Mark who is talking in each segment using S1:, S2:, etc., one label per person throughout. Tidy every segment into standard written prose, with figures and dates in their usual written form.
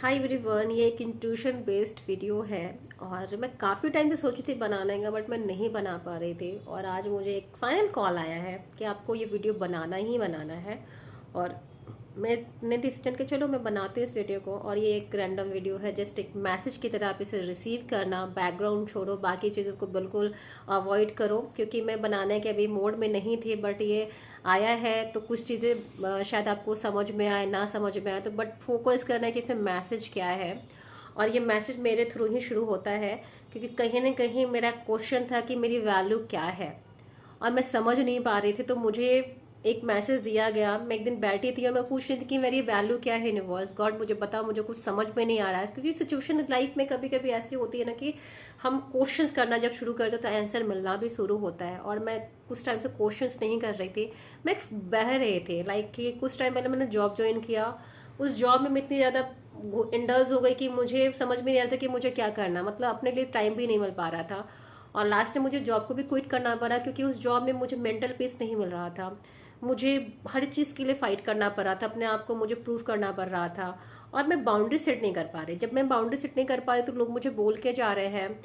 S1: Hi everyone, ये एक intuition based video है और मैं काफ़ी टाइम से सोची थी बनाने का बट मैं नहीं बना पा रही थी। और आज मुझे एक फाइनल कॉल आया है कि आपको ये वीडियो बनाना ही बनाना है। और मैंने डिसीजन कि चलो मैं बनाती हूँ इस वीडियो को। और ये एक रैंडम वीडियो है, जस्ट एक मैसेज की तरह आप इसे रिसीव करना। बैकग्राउंड छोड़ो, बाकी चीज़ों को बिल्कुल अवॉइड करो, क्योंकि मैं बनाने के अभी मोड में नहीं थी। बट ये आया है तो कुछ चीज़ें शायद आपको समझ में आए ना समझ में आए, तो बट फोकस करना है कि इसमें मैसेज क्या है। और ये मैसेज मेरे थ्रू ही शुरू होता है, क्योंकि कहीं ना कहीं मेरा क्वेश्चन था कि मेरी वैल्यू क्या है और मैं समझ नहीं पा रही थी। तो मुझे एक मैसेज दिया गया। मैं एक दिन बैठी थी और मैं पूछ रही थी कि मेरी वैल्यू क्या है यूनिवर्स, गॉड मुझे बता, मुझे कुछ समझ में नहीं आ रहा है। क्योंकि सिचुएशन लाइफ में कभी कभी ऐसी होती है ना कि हम क्वेश्चंस करना जब शुरू करते तो आंसर मिलना भी शुरू होता है। और मैं कुछ टाइम से क्वेश्चंस नहीं कर रही थी, मैं बह रहे थे। लाइक कि कुछ टाइम पहले मैंने जॉब ज्वाइन किया। उस जॉब में मैं इतनी ज्यादा इंडल्ज हो गई कि मुझे समझ में नहीं आ रहा था कि मुझे क्या करना, मतलब अपने लिए टाइम भी नहीं मिल पा रहा था। और लास्ट में मुझे जॉब को भी क्विट करना पड़ा, क्योंकि उस जॉब में मुझे मेंटल पीस नहीं मिल रहा था। मुझे हर चीज के लिए फाइट करना पड़ रहा था, अपने आप को मुझे प्रूव करना पड़ रहा था। और मैं बाउंड्री सेट नहीं कर पा रही। जब मैं बाउंड्री सेट नहीं कर पा रही तो लोग मुझे बोल के जा रहे हैं,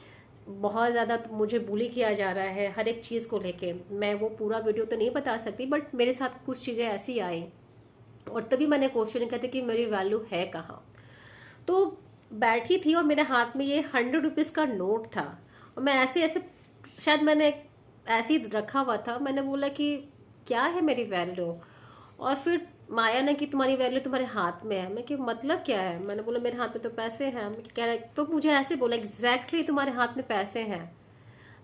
S1: बहुत ज्यादा मुझे बुली किया जा रहा है हर एक चीज को लेके। मैं वो पूरा वीडियो तो नहीं बता सकती, बट मेरे साथ कुछ चीजें ऐसी आई और तभी मैंने क्वेश्चन किया था कि मेरी वैल्यू है कहाँ। तो बैठी थी और मेरे हाथ में ये 100 रुपीज का नोट था। और मैं ऐसे ऐसे, शायद मैंने ऐसे ही रखा हुआ था। मैंने बोला कि क्या है मेरी वैल्यू। और फिर माया ने कि तुम्हारी वैल्यू तुम्हारे हाथ में है। मैं कि मतलब क्या है। मैंने बोला मेरे हाथ में तो पैसे हैं। मैं कह रहा, तो मुझे ऐसे बोला एग्जैक्टली तुम्हारे हाथ में पैसे हैं।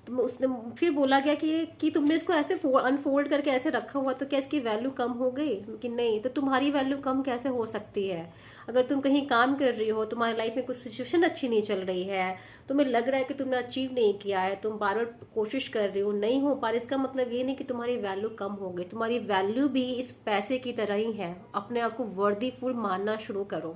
S1: तो उसने फिर बोला गया कि तुमने इसको ऐसे अनफोल्ड करके ऐसे रखा हुआ, तो क्या इसकी वैल्यू कम हो गई। कि नहीं, तो तुम्हारी वैल्यू कम कैसे हो सकती है। अगर तुम कहीं काम कर रही हो, तुम्हारी लाइफ में कुछ सिचुएशन अच्छी नहीं चल रही है, तुम्हें लग रहा है कि तुमने अचीव नहीं किया है, तुम बार बार कोशिश कर रही हो, नहीं हो पा रही, इसका मतलब ये नहीं कि तुम्हारी वैल्यू कम हो गई। तुम्हारी वैल्यू भी इस पैसे की तरह ही है। अपने आप को वर्दीफुल मानना शुरू करो।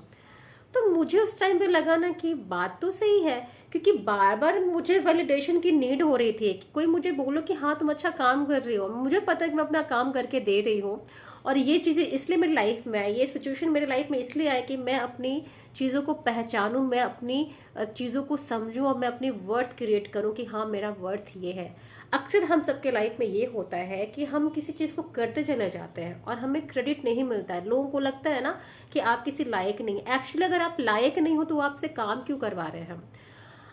S1: तो मुझे उस टाइम पे लगा ना कि बात तो सही है, क्योंकि बार बार मुझे वैलिडेशन की नीड हो रही थी कि कोई मुझे बोलो कि हाँ तुम अच्छा काम कर रही हो। मुझे पता है कि मैं अपना काम करके दे रही हूँ। और ये चीजें इसलिए मेरी लाइफ में आई, ये सिचुएशन मेरे लाइफ में इसलिए आई कि मैं अपनी चीजों को पहचानूं, मैं अपनी चीजों को समझूं और मैं अपनी वर्थ क्रिएट करूं कि हाँ मेरा वर्थ ये है। अक्सर हम सबके लाइफ में ये होता है कि हम किसी चीज को करते चले जाते हैं और हमें क्रेडिट नहीं मिलता है। लोगों को लगता है ना कि आप किसी लायक नहीं। एक्चुअली अगर आप लायक नहीं हो तो आपसे काम क्यों करवा रहे हैं हम।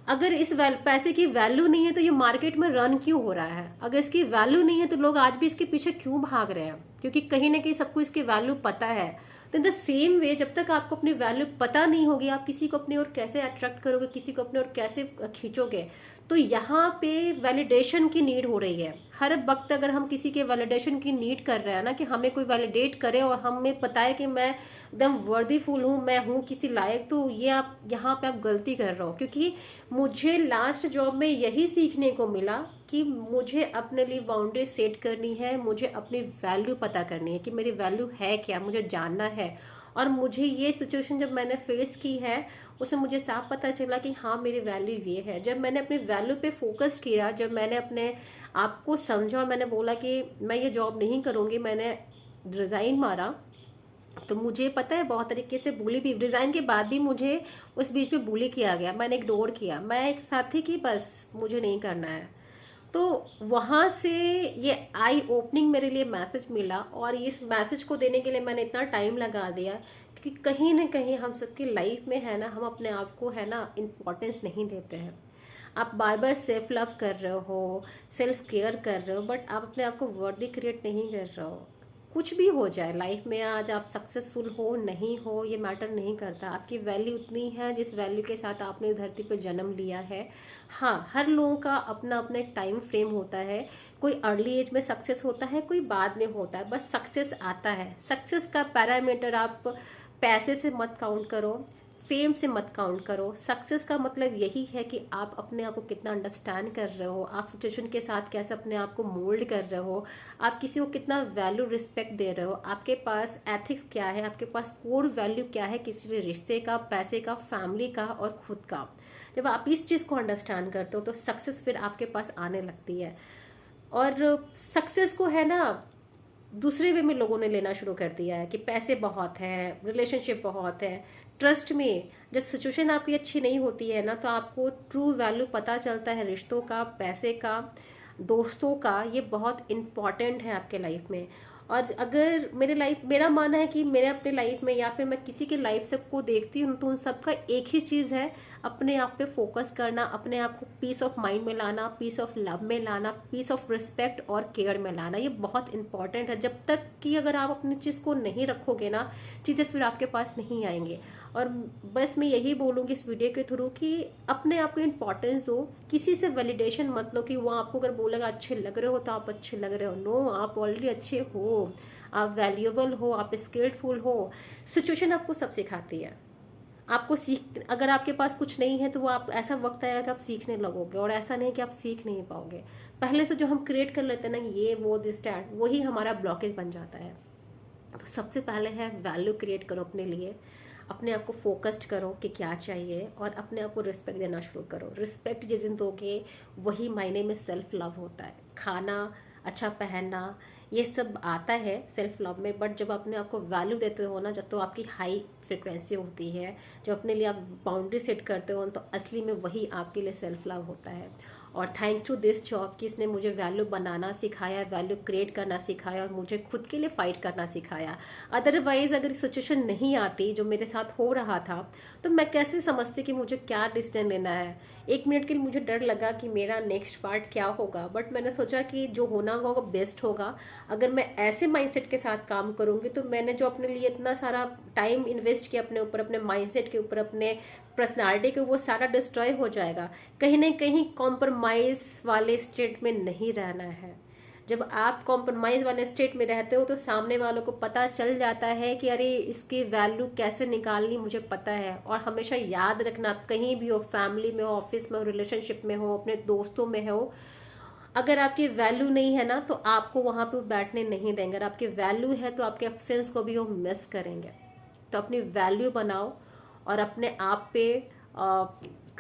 S1: अगर इस पैसे की वैल्यू नहीं है तो ये मार्केट में रन क्यों हो रहा है। अगर इसकी वैल्यू नहीं है तो लोग आज भी इसके पीछे क्यों भाग रहे हैं, क्योंकि कहीं ना कहीं सबको इसकी वैल्यू पता है। तो इन द सेम वे, जब तक आपको अपनी वैल्यू पता नहीं होगी, आप किसी को अपनी ओर कैसे अट्रैक्ट करोगे, किसी को अपनी ओर कैसे खींचोगे। तो यहाँ पे वैलिडेशन की नीड हो रही है हर वक्त। अगर हम किसी के वैलिडेशन की नीड कर रहे हैं ना, कि हमें कोई वैलिडेट करे और हमें पता है कि मैं एकदम वर्दीफुल हूँ, मैं हूँ किसी लायक, तो ये आप यहाँ पे आप गलती कर रहे हो। क्योंकि मुझे लास्ट जॉब में यही सीखने को मिला कि मुझे अपने लिए बाउंड्री सेट करनी है, मुझे अपनी वैल्यू पता करनी है कि मेरी वैल्यू है क्या, मुझे जानना है। और मुझे ये सिचुएशन जब मैंने फेस की है, उसमें मुझे साफ पता चला कि हाँ मेरी वैल्यू ये है। जब मैंने अपनी वैल्यू पे फोकस किया, जब मैंने अपने आप को समझा और मैंने बोला कि मैं ये जॉब नहीं करूंगी, मैंने रिजाइन मारा। तो मुझे पता है बहुत तरीके से bully भी, रिजाइन के बाद भी मुझे उस बीच में bully किया गया। मैंने इग्नोर किया, मैं एक साथी की बस मुझे नहीं करना है। तो वहां से ये आई ओपनिंग मेरे लिए मैसेज मिला। और इस मैसेज को देने के लिए मैंने इतना टाइम लगा दिया, क्योंकि कहीं ना कहीं हम सबकी लाइफ में है ना, हम अपने आप को है ना इम्पोर्टेंस नहीं देते हैं। आप बार बार सेल्फ लव कर रहे हो, सेल्फ केयर कर रहे हो, बट आप अपने आप को वर्दी क्रिएट नहीं कर रहे हो। कुछ भी हो जाए लाइफ में, आज आप सक्सेसफुल हो नहीं हो ये मैटर नहीं करता। आपकी वैल्यू उतनी है जिस वैल्यू के साथ आपने धरती पर जन्म लिया है। हाँ, हर लोगों का अपना अपना एक टाइम फ्रेम होता है। कोई अर्ली एज में सक्सेस होता है, कोई बाद में होता है, बस सक्सेस आता है। सक्सेस का पैरामीटर आप पैसे से मत काउंट करो, फेम से मत काउंट करो। सक्सेस का मतलब यही है कि आप अपने आप को कितना अंडरस्टैंड कर रहे हो, आप सिचुएशन के साथ कैसे अपने आप को मोल्ड कर रहे हो, आप किसी को कितना वैल्यू रिस्पेक्ट दे रहे हो, आपके पास एथिक्स क्या है, आपके पास कोर वैल्यू क्या है किसी भी रिश्ते का, पैसे का, फैमिली का और खुद का। जब आप इस चीज को अंडरस्टैंड करते हो तो सक्सेस फिर आपके पास आने लगती है। और सक्सेस को है ना दूसरे वे में लोगों ने लेना शुरू कर दिया है कि पैसे बहुत है, रिलेशनशिप बहुत है, ट्रस्ट में, जब सिचुएशन आपकी अच्छी नहीं होती है ना, तो आपको ट्रू वैल्यू पता चलता है रिश्तों का, पैसे का, दोस्तों का। ये बहुत इम्पॉर्टेंट है आपके लाइफ में। और अगर मेरा मानना है कि मेरे अपने लाइफ में या फिर मैं किसी के लाइफ से को देखती हूँ, तो उन सबका एक ही चीज़ है, अपने आप पे फोकस करना, अपने आप को पीस ऑफ माइंड में लाना, पीस ऑफ लव में लाना, पीस ऑफ रिस्पेक्ट और केयर में लाना। ये बहुत इंपॉर्टेंट है। जब तक कि अगर आप अपनी चीज़ को नहीं रखोगे ना, चीज़ें फिर आपके पास नहीं आएंगे। और बस मैं यही बोलूँगी इस वीडियो के थ्रू कि अपने आप को इम्पोर्टेंस दो, किसी से वैलिडेशन मत लो कि वो आपको अगर बोलेगा अच्छे लग रहे हो तो आप अच्छे लग रहे हो। नो, आप ऑलरेडी अच्छे हो, आप वैल्यूएबल हो, आप स्किल्डफुल हो। सिचुएशन आपको सब सिखाती है। आपको अगर आपके पास कुछ नहीं है तो वो आप ऐसा वक्त आएगा कि आप सीखने लगोगे, और ऐसा नहीं कि आप सीख नहीं पाओगे। पहले से जो हम क्रिएट कर लेते हैं ना, ये वो दिस डैट, वही हमारा ब्लॉकेज बन जाता है। तो सबसे पहले है वैल्यू क्रिएट करो अपने लिए, अपने आप को फोकस्ड करो कि क्या चाहिए, और अपने आप को रिस्पेक्ट देना शुरू करो। रिस्पेक्ट जिस दिन दोगे, वही मायने में सेल्फ लव होता है। खाना, अच्छा पहनना, ये सब आता है सेल्फ लव में, बट जब अपने आप को वैल्यू देते हो ना, जब तो आपकी हाई फ्रिक्वेंसी होती है, जो अपने लिए आप बाउंड्री सेट करते हो, तो असली में वही आपके लिए सेल्फ लव होता है। और थैंक्स टू दिस जॉब कि इसने मुझे वैल्यू बनाना सिखाया, वैल्यू क्रिएट करना सिखाया, और मुझे खुद के लिए फाइट करना सिखाया। अदरवाइज अगर सिचुएशन नहीं आती जो मेरे साथ हो रहा था, तो मैं कैसे समझती कि मुझे क्या डिसीजन लेना है। एक मिनट के लिए मुझे डर लगा कि मेरा नेक्स्ट पार्ट क्या होगा, बट मैंने सोचा कि जो होना होगा बेस्ट होगा। अगर मैं ऐसे माइंडसेट के साथ काम करूंगी, तो मैंने जो अपने लिए इतना सारा टाइम इन्वेस्ट किया अपने ऊपर, अपने माइंडसेट के ऊपर, अपने पर्सनालिटी के, वो सारा डिस्ट्रॉय हो जाएगा। कहीं ना कहीं कॉम्प्रोमाइज वाले स्टेट में नहीं रहना है। जब आप कॉम्प्रोमाइज वाले स्टेट में रहते हो, तो सामने वालों को पता चल जाता है कि अरे इसकी वैल्यू कैसे निकालनी मुझे पता है। और हमेशा याद रखना, आप कहीं भी हो, फैमिली में हो, ऑफिस में हो, रिलेशनशिप में हो, अपने दोस्तों में हो, अगर आपकी वैल्यू नहीं है ना, तो आपको वहां पे बैठने नहीं देंगे। अगर आपकी वैल्यू है तो आपके एब्सेंस को भी वो मिस करेंगे। तो अपनी वैल्यू बनाओ, और अपने आप पे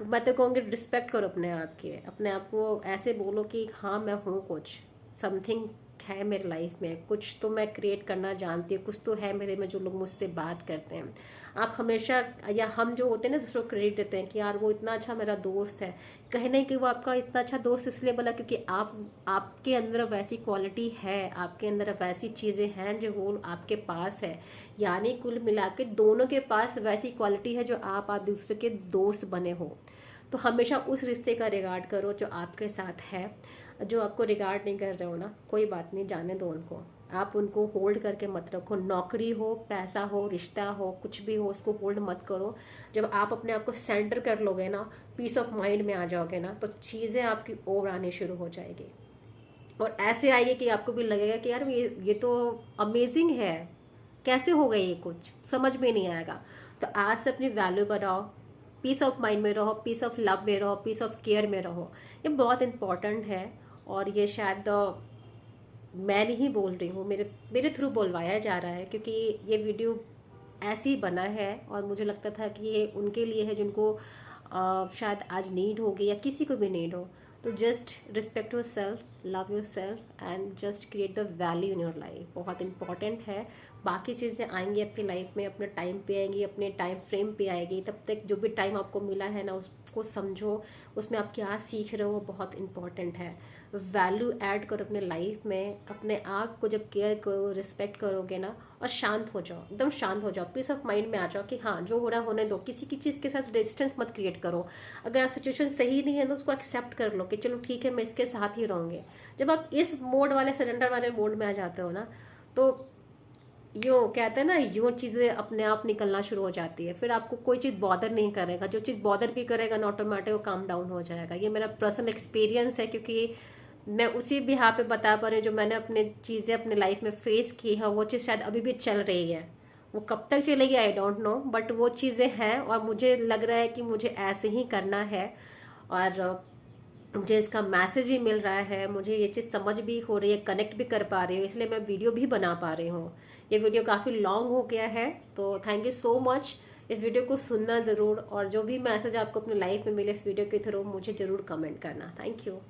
S1: मैं तो कहूँगी रिस्पेक्ट करो अपने आप की। अपने आप को ऐसे बोलो कि हाँ मैं हूँ, कुछ समथिंग है मेरे लाइफ में, कुछ तो मैं क्रिएट करना जानती हूँ, कुछ तो है मेरे में जो लोग मुझसे बात करते हैं। आप हमेशा, या हम जो होते हैं ना, दूसरों को क्रेडिट देते हैं कि यार वो इतना अच्छा मेरा दोस्त है। कहीं नहीं कि वो आपका इतना अच्छा दोस्त इसलिए बना क्योंकि आपके अंदर वैसी क्वालिटी है, आपके अंदर वैसी चीजें हैं जो वो आपके पास है। यानी कुल मिला के दोनों के पास वैसी क्वालिटी है जो आप दूसरे के दोस्त बने हो। तो हमेशा उस रिश्ते का रिगार्ड करो जो आपके साथ है। जो आपको रिगार्ड नहीं कर रहे हो ना, कोई बात नहीं, जाने दो उनको। आप उनको होल्ड करके मत रखो। नौकरी हो, पैसा हो, रिश्ता हो, कुछ भी हो, उसको होल्ड मत करो। जब आप अपने आप को सेंटर कर लोगे ना, पीस ऑफ माइंड में आ जाओगे ना, तो चीजें आपकी ओर आने शुरू हो जाएगी। और ऐसे आइए कि आपको भी लगेगा कि यार ये तो अमेजिंग है, कैसे हो गई, ये कुछ समझ में नहीं आएगा। तो आज से अपनी वैल्यू बढ़ाओ, पीस ऑफ माइंड में रहो, पीस ऑफ लव में रहो, पीस ऑफ केयर में रहो। ये बहुत इंपॉर्टेंट है। और ये शायद मैं नहीं बोल रही हूँ, मेरे मेरे थ्रू बोलवाया जा रहा है, क्योंकि ये वीडियो ऐसे ही बना है और मुझे लगता था कि ये उनके लिए है जिनको शायद आज नीड होगी, या किसी को भी नीड हो। तो just respect your self, love your self, and just create the value in your life. बहुत इंपॉर्टेंट है। बाकी चीज़ें आएंगी आपकी लाइफ में, अपने टाइम पे आएंगी, अपने टाइम फ्रेम पे आएगी। तब तक जो भी टाइम आपको मिला है ना, उसको समझो, उसमें आप क्या सीख रहे हो, बहुत इंपॉर्टेंट है। वैल्यू ऐड करो अपने लाइफ में। अपने आप को जब केयर करो, रिस्पेक्ट करोगे ना, और शांत हो जाओ, एकदम शांत हो जाओ, पीस ऑफ माइंड में आ जाओ कि हाँ जो हो रहा होने दो। किसी की चीज़ के साथ डिस्टेंस मत क्रिएट करो। अगर सिचुएशन सही नहीं है तो उसको एक्सेप्ट कर लो कि चलो ठीक है, मैं इसके साथ ही रहूंगी। जब आप इस मोड वाले, सरेंडर वाले मोड में आ जाते हो ना, तो यूँ कहते हैं ना, यूँ चीज़ें अपने आप निकलना शुरू हो जाती है। फिर आपको कोई चीज़ बॉदर नहीं करेगा। जो चीज़ बॉदर भी करेगा ना, ऑटोमेटिक वो काम डाउन हो जाएगा। ये मेरा पर्सनल एक्सपीरियंस है, क्योंकि मैं उसी बिहार पे बता पा रही हूँ जो मैंने अपने चीज़ें अपने लाइफ में फेस की है। वो चीज़ शायद अभी भी चल रही है, वो कब तक चलेगी आई डोंट नो, बट वो चीज़ें हैं और मुझे लग रहा है कि मुझे ऐसे ही करना है। और मुझे इसका मैसेज भी मिल रहा है, मुझे ये चीज़ समझ भी हो रही है, कनेक्ट भी कर पा रही हूँ, इसलिए मैं वीडियो भी बना पा रही हूँ। ये वीडियो काफ़ी लॉन्ग हो गया है, तो थैंक यू सो मच। इस वीडियो को सुनना ज़रूर, और जो भी मैसेज आपको अपनी लाइफ में मिले इस वीडियो के थ्रू, मुझे ज़रूर कमेंट करना। Thank you.